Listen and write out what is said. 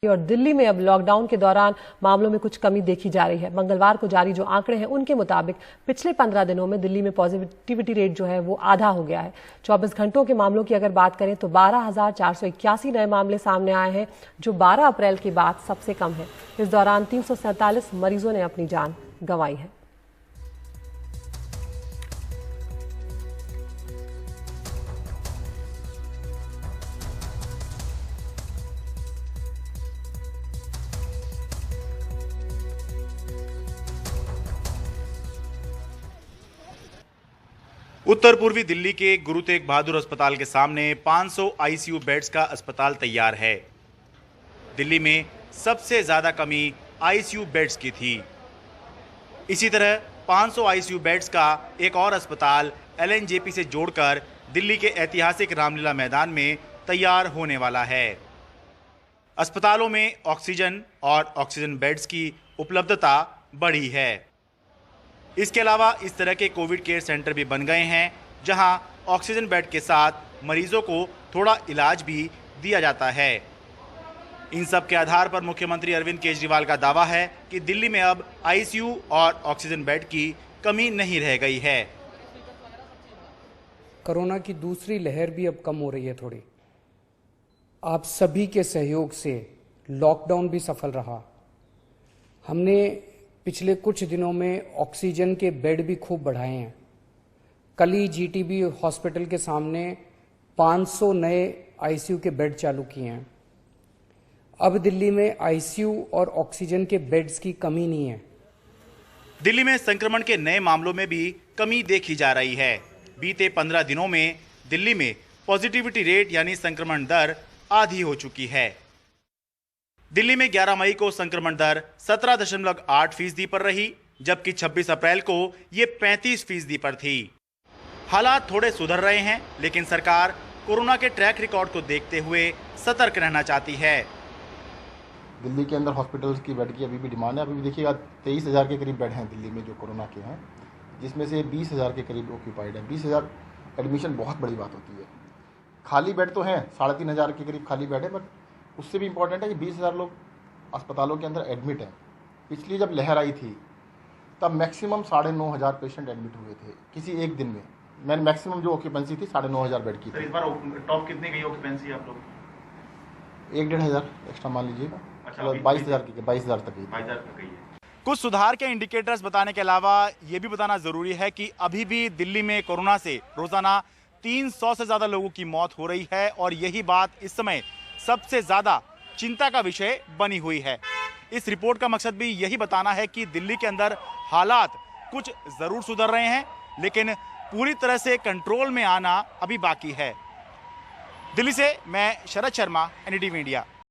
और दिल्ली में अब लॉकडाउन के दौरान मामलों में कुछ कमी देखी जा रही है। मंगलवार को जारी जो आंकड़े हैं उनके मुताबिक पिछले 15 दिनों में दिल्ली में पॉजिटिविटी रेट जो है वो आधा हो गया है। 24 घंटों के मामलों की अगर बात करें तो 12,481 नए मामले सामने आए हैं, जो 12 अप्रैल के बाद सबसे कम है। इस दौरान 347 मरीजों ने अपनी जान गंवाई है। उत्तर पूर्वी दिल्ली के गुरु तेग बहादुर अस्पताल के सामने 500 आईसीयू बेड्स का अस्पताल तैयार है। दिल्ली में सबसे ज्यादा कमी आईसीयू बेड्स की थी। इसी तरह 500 आईसीयू बेड्स का एक और अस्पताल एलएनजेपी से जोड़कर दिल्ली के ऐतिहासिक रामलीला मैदान में तैयार होने वाला है। अस्पतालों में ऑक्सीजन और ऑक्सीजन बेड्स की उपलब्धता बढ़ी है। इसके अलावा इस तरह के कोविड केयर सेंटर भी बन गए हैं, जहां ऑक्सीजन बेड के साथ मरीजों को थोड़ा इलाज भी दिया जाता है। इन सब के आधार पर मुख्यमंत्री अरविंद केजरीवाल का दावा है कि दिल्ली में अब आईसीयू और ऑक्सीजन बेड की कमी नहीं रह गई है। कोरोना की दूसरी लहर भी अब कम हो रही है थोड़ी। आप सभी के सहयोग से लॉकडाउन भी सफल रहा। हमने पिछले कुछ दिनों में ऑक्सीजन के बेड भी खूब बढ़ाए हैं। कल ही जीटीबी हॉस्पिटल के सामने 500 नए आईसीयू के बेड चालू किए हैं। अब दिल्ली में आईसीयू और ऑक्सीजन के बेड्स की कमी नहीं है। दिल्ली में संक्रमण के नए मामलों में भी कमी देखी जा रही है। बीते 15 दिनों में दिल्ली में पॉजिटिविटी रेट यानी संक्रमण दर आधी हो चुकी है। दिल्ली में 11 मई को संक्रमण दर 17.8% पर रही, जबकि 26 अप्रैल को ये 35% पर थी। हालात थोड़े सुधर रहे हैं, लेकिन सरकार कोरोना के ट्रैक रिकॉर्ड को देखते हुए सतर्क रहना चाहती है। दिल्ली के अंदर हॉस्पिटल्स की बेड की अभी भी डिमांड है। अभी भी देखिएगा 23,000 के करीब बेड हैं दिल्ली में जो कोरोना के हैं, जिसमें से 20,000 के करीब ऑक्यूपाइड है। 20,000 एडमिशन बहुत बड़ी बात होती है। खाली बेड तो हैं 3,500 के करीब खाली बेड है, बट उससे भी इम्पोर्टेंट है कि 20,000 लोग अस्पतालों के अंदर एडमिट हैं। पिछली जब लहर आई थी तब मैक्सिमम 9,500 पेशेंट एडमिट हुए थे किसी एक दिन में। मैंने मैक्सिमम जो ऑक्यूपेंसी थी 9,500 बेड की थी। इस बार टॉप कितने गई ऑक्यूपेंसी आप लोग? 1,500 एक्स्ट्रा मान लीजिएगा। अच्छा, 22,000 की 22,000 तक गई। 22,000 तक गई है। कुछ सुधार के इंडिकेटर्स बताने के अलावा ये भी बताना जरूरी है कि अभी भी दिल्ली में कोरोना से रोजाना 300 से ज्यादा लोगों की मौत हो रही है, और यही बात इस समय सबसे ज्यादा चिंता का विषय बनी हुई है। इस रिपोर्ट का मकसद भी यही बताना है कि दिल्ली के अंदर हालात कुछ जरूर सुधर रहे हैं, लेकिन पूरी तरह से कंट्रोल में आना अभी बाकी है। दिल्ली से मैं शरद शर्मा, एनडीटीवी इंडिया।